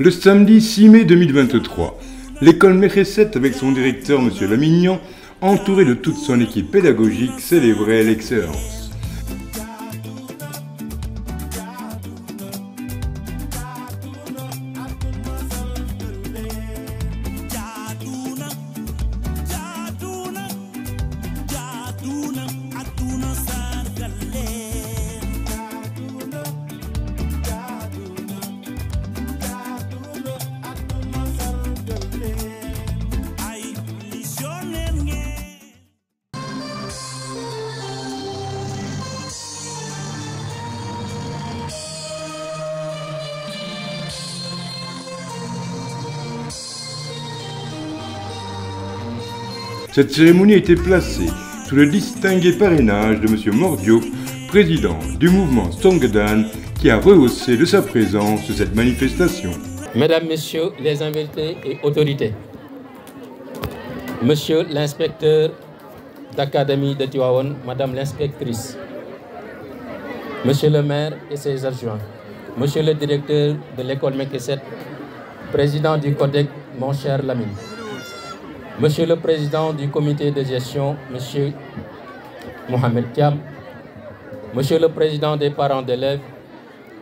Le samedi 6 mai 2023, l'école Mekhéset avec son directeur M. Lamignan, entouré de toute son équipe pédagogique, célébrait l'excellence. Cette cérémonie a été placée sous le distingué parrainage de M. Mordiop, président du mouvement Songedan, qui a rehaussé de sa présence cette manifestation. Mesdames, Messieurs les invités et autorités, Monsieur l'inspecteur d'académie de Tivaouane, Madame l'inspectrice, Monsieur le maire et ses adjoints, Monsieur le directeur de l'école Mekhéset, président du CODEC, mon cher Lamine, Monsieur le président du comité de gestion, Monsieur Mohamed Thiam, Monsieur le président des parents d'élèves,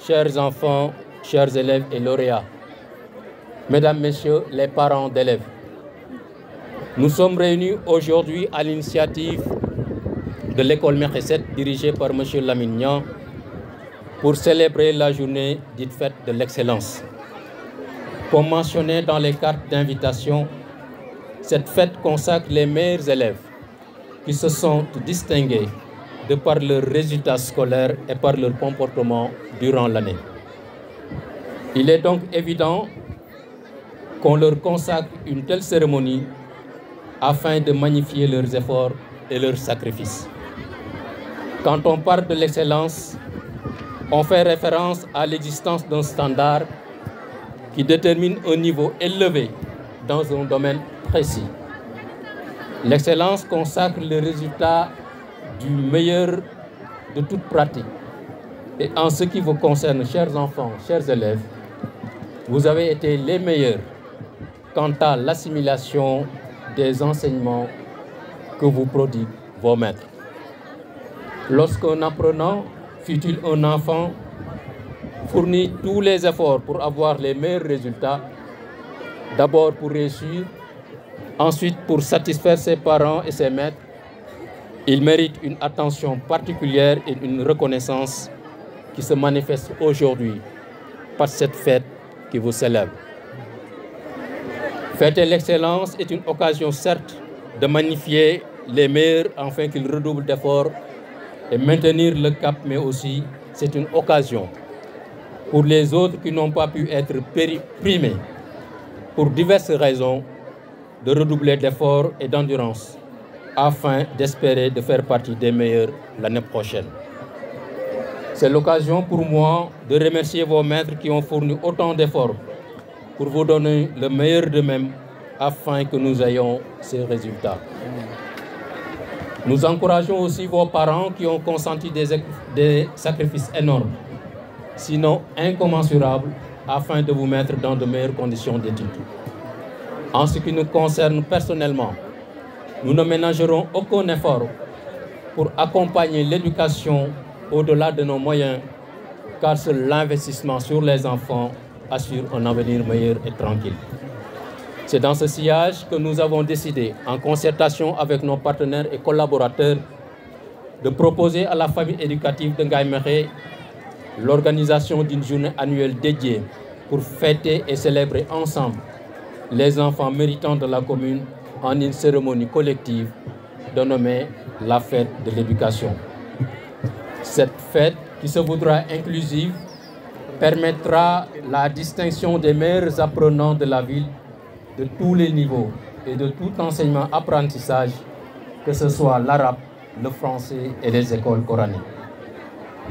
chers enfants, chers élèves et lauréats, Mesdames, Messieurs les parents d'élèves, nous sommes réunis aujourd'hui à l'initiative de l'école Mekhéset dirigée par Monsieur Lamignan pour célébrer la journée dite fête de l'excellence. Comme mentionné dans les cartes d'invitation, cette fête consacre les meilleurs élèves qui se sont distingués de par leurs résultats scolaires et par leur comportement durant l'année. Il est donc évident qu'on leur consacre une telle cérémonie afin de magnifier leurs efforts et leurs sacrifices. Quand on parle de l'excellence, on fait référence à l'existence d'un standard qui détermine un niveau élevé dans un domaine précis. L'excellence consacre le résultat du meilleur de toute pratique. Et en ce qui vous concerne, chers enfants, chers élèves, vous avez été les meilleurs quant à l'assimilation des enseignements que vous prodiguent vos maîtres. Lorsqu'un apprenant, fût-il un enfant, fournit tous les efforts pour avoir les meilleurs résultats, d'abord pour réussir, ensuite pour satisfaire ses parents et ses maîtres, il mérite une attention particulière et une reconnaissance qui se manifeste aujourd'hui par cette fête qui vous célèbre. Fêter l'excellence est une occasion certes de magnifier les meilleurs afin qu'ils redoublent d'efforts et maintenir le cap, mais aussi c'est une occasion pour les autres qui n'ont pas pu être primés pour diverses raisons de redoubler d'efforts et d'endurance afin d'espérer de faire partie des meilleurs l'année prochaine. C'est l'occasion pour moi de remercier vos maîtres qui ont fourni autant d'efforts pour vous donner le meilleur d'eux-mêmes afin que nous ayons ces résultats. Nous encourageons aussi vos parents qui ont consenti des sacrifices énormes, sinon incommensurables, afin de vous mettre dans de meilleures conditions d'études. En ce qui nous concerne personnellement, nous ne ménagerons aucun effort pour accompagner l'éducation au-delà de nos moyens, car seul l'investissement sur les enfants assure un avenir meilleur et tranquille. C'est dans ce sillage que nous avons décidé, en concertation avec nos partenaires et collaborateurs, de proposer à la famille éducative de Ngaye Mékhé l'organisation d'une journée annuelle dédiée pour fêter et célébrer ensemble les enfants méritants de la commune en une cérémonie collective dénommée la fête de l'éducation. Cette fête, qui se voudra inclusive, permettra la distinction des meilleurs apprenants de la ville de tous les niveaux et de tout enseignement-apprentissage, que ce soit l'arabe, le français et les écoles coraniques.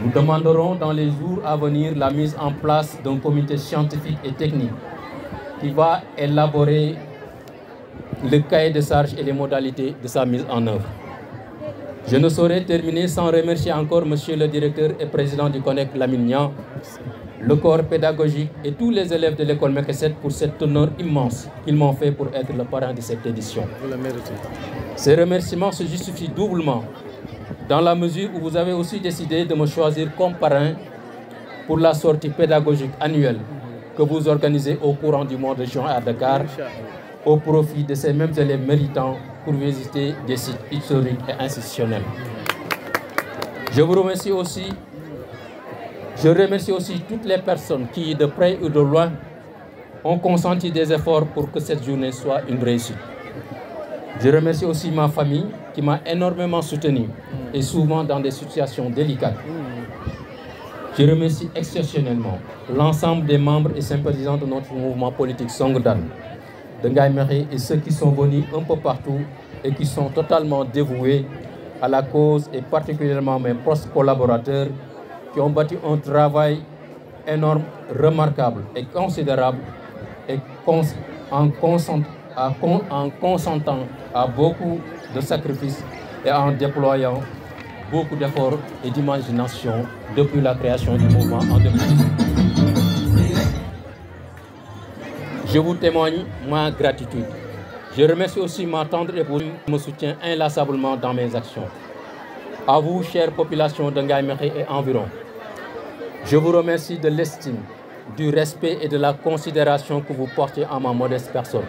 Nous demanderons dans les jours à venir la mise en place d'un comité scientifique et technique qui va élaborer le cahier de charges et les modalités de sa mise en œuvre. Je ne saurais terminer sans remercier encore Monsieur le directeur et président du CONEC Lamignan, le corps pédagogique et tous les élèves de l'école MEC 7 pour cet honneur immense qu'ils m'ont fait pour être le parrain de cette édition. Vous le méritez. Ces remerciements se justifient doublement dans la mesure où vous avez aussi décidé de me choisir comme parrain pour la sortie pédagogique annuelle que vous organisez au courant du mois de juin à Dakar au profit de ces mêmes élèves méritants pour visiter des sites historiques et institutionnels. Je remercie aussi toutes les personnes qui, de près ou de loin, ont consenti des efforts pour que cette journée soit une réussite. Je remercie aussi ma famille qui m'a énormément soutenu et souvent dans des situations délicates. Je remercie exceptionnellement l'ensemble des membres et sympathisants de notre mouvement politique Songdan, de Ngaye Mékhé et ceux qui sont venus un peu partout et qui sont totalement dévoués à la cause et particulièrement mes proches collaborateurs qui ont bâti un travail énorme, remarquable et considérable et en consentant à beaucoup de sacrifices et en déployant beaucoup d'efforts et d'imagination depuis la création du mouvement en 2010. Je vous témoigne ma gratitude. Je remercie aussi ma tendre épouse qui me soutient inlassablement dans mes actions. À vous, chère population de Ngaye Mékhé et environ, je vous remercie de l'estime, du respect et de la considération que vous portez en ma modeste personne.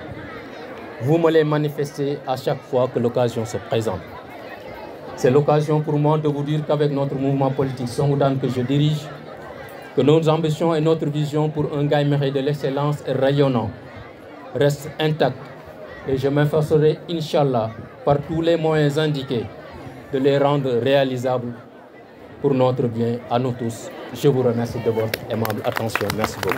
Vous me les manifestez à chaque fois que l'occasion se présente. C'est l'occasion pour moi de vous dire qu'avec notre mouvement politique Songdan que je dirige, que nos ambitions et notre vision pour un Ngaye Mékhé de l'excellence et rayonnant restent intactes et je m'efforcerai, Inch'Allah, par tous les moyens indiqués, de les rendre réalisables pour notre bien à nous tous. Je vous remercie de votre aimable attention. Merci beaucoup.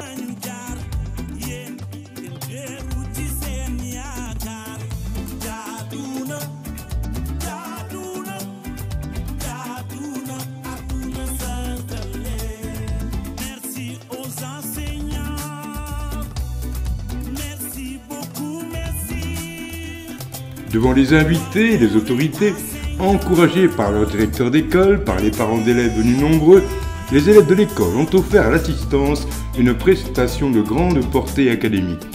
Devant les invités et les autorités, encouragés par leur directeur d'école, par les parents d'élèves venus nombreux, les élèves de l'école ont offert à l'assistance une prestation de grande portée académique.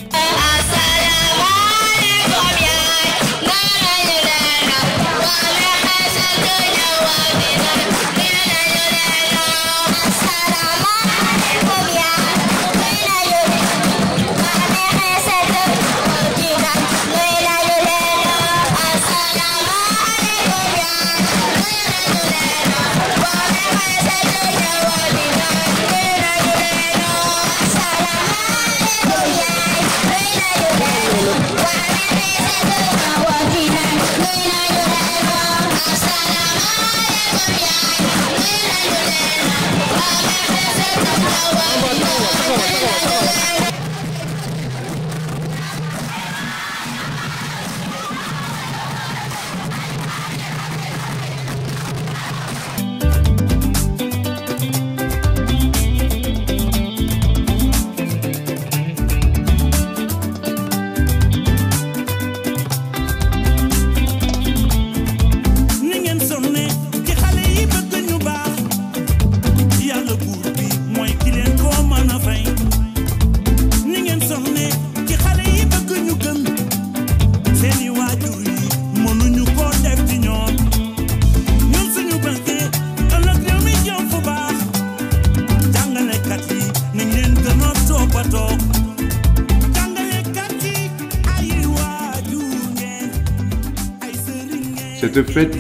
Cette fête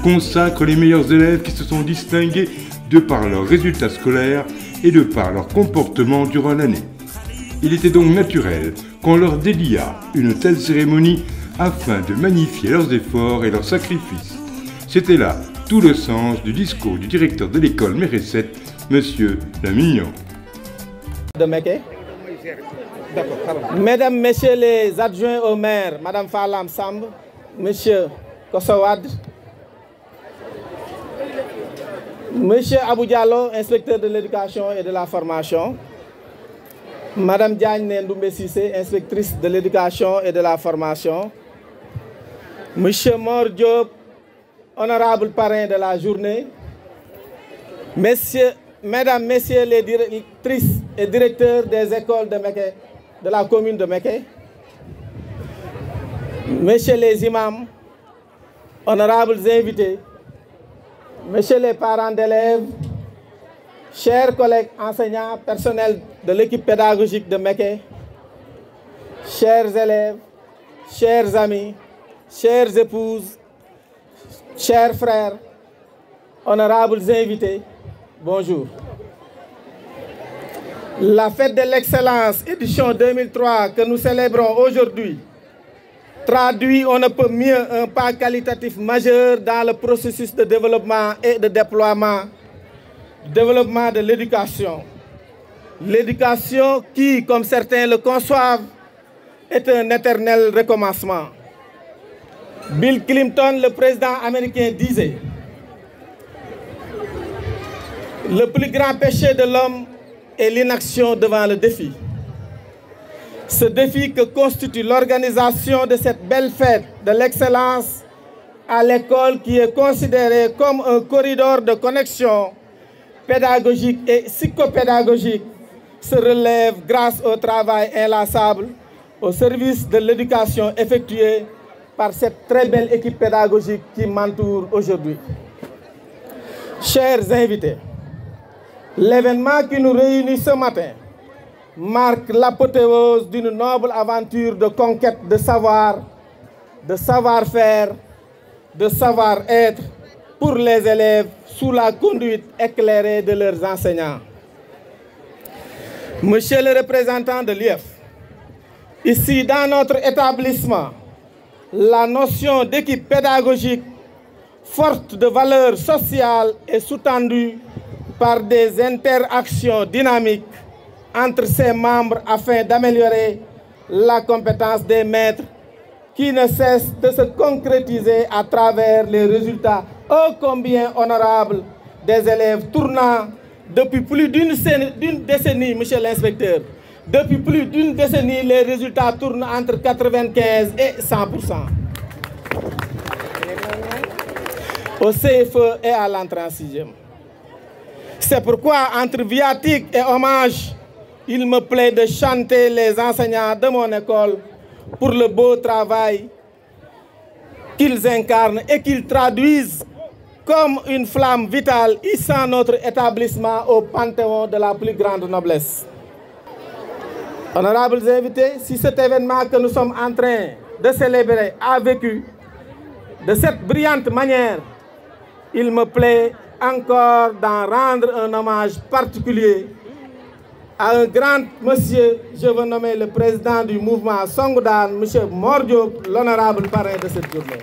consacre les meilleurs élèves qui se sont distingués de par leurs résultats scolaires et de par leur comportement durant l'année. Il était donc naturel qu'on leur dédiât une telle cérémonie afin de magnifier leurs efforts et leurs sacrifices. C'était là tout le sens du discours du directeur de l'école Mékhé 7, M. Lamignon. Mesdames, Messieurs les adjoints au maire, Madame Falam Samb, Monsieur Kosowad, Monsieur Abou Diallo, inspecteur de l'éducation et de la formation, Madame Diagne Ndoumbe Sissé, inspectrice de l'éducation et de la formation, Monsieur Mor Diop, honorable parrain de la journée, Mesdames, Messieurs les directrices et directeur des écoles de Mékhé, de la commune de Mékhé, messieurs les imams, honorables invités, messieurs les parents d'élèves, chers collègues enseignants, personnels de l'équipe pédagogique de Mékhé, chers élèves, chers amis, chères épouses, chers frères, honorables invités, bonjour. La fête de l'excellence édition 2003 que nous célébrons aujourd'hui traduit on ne peut mieux un pas qualitatif majeur dans le processus de développement et de déploiement, développement de l'éducation. L'éducation qui, comme certains le conçoivent, est un éternel recommencement. Bill Clinton, le président américain, disait: le plus grand péché de l'homme est l'inaction devant le défi. Ce défi que constitue l'organisation de cette belle fête de l'excellence à l'école qui est considérée comme un corridor de connexion pédagogique et psychopédagogique se relève grâce au travail inlassable au service de l'éducation effectuée par cette très belle équipe pédagogique qui m'entoure aujourd'hui. Chers invités, l'événement qui nous réunit ce matin marque l'apothéose d'une noble aventure de conquête de savoir, de savoir-faire, de savoir-être pour les élèves sous la conduite éclairée de leurs enseignants. Monsieur le représentant de l'IEF, ici dans notre établissement, la notion d'équipe pédagogique forte de valeurs sociales est sous-tendue par des interactions dynamiques entre ses membres afin d'améliorer la compétence des maîtres qui ne cessent de se concrétiser à travers les résultats ô combien honorables des élèves tournant depuis plus d'une décennie, monsieur l'inspecteur. Depuis plus d'une décennie, les résultats tournent entre 95 et 100%. Au CFE et à l'entrée en sixième. C'est pourquoi, entre viatique et hommage, il me plaît de chanter les enseignants de mon école pour le beau travail qu'ils incarnent et qu'ils traduisent comme une flamme vitale hissant notre établissement au panthéon de la plus grande noblesse. Honorables invités, si cet événement que nous sommes en train de célébrer a vécu de cette brillante manière, il me plaît encore d'en rendre un hommage particulier à un grand monsieur, je veux nommer le président du mouvement Songdan, M. Mor Diop, l'honorable parrain de cette journée.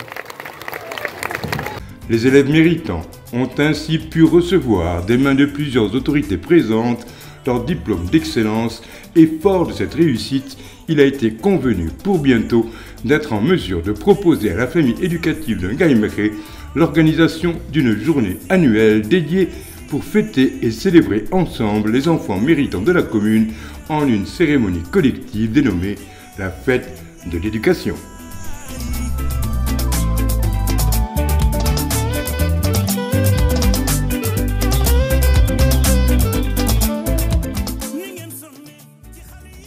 Les élèves méritants ont ainsi pu recevoir des mains de plusieurs autorités présentes leur diplôme d'excellence et fort de cette réussite, il a été convenu pour bientôt d'être en mesure de proposer à la famille éducative de Ngaye Mékhé l'organisation d'une journée annuelle dédiée pour fêter et célébrer ensemble les enfants méritants de la commune en une cérémonie collective dénommée la Fête de l'éducation.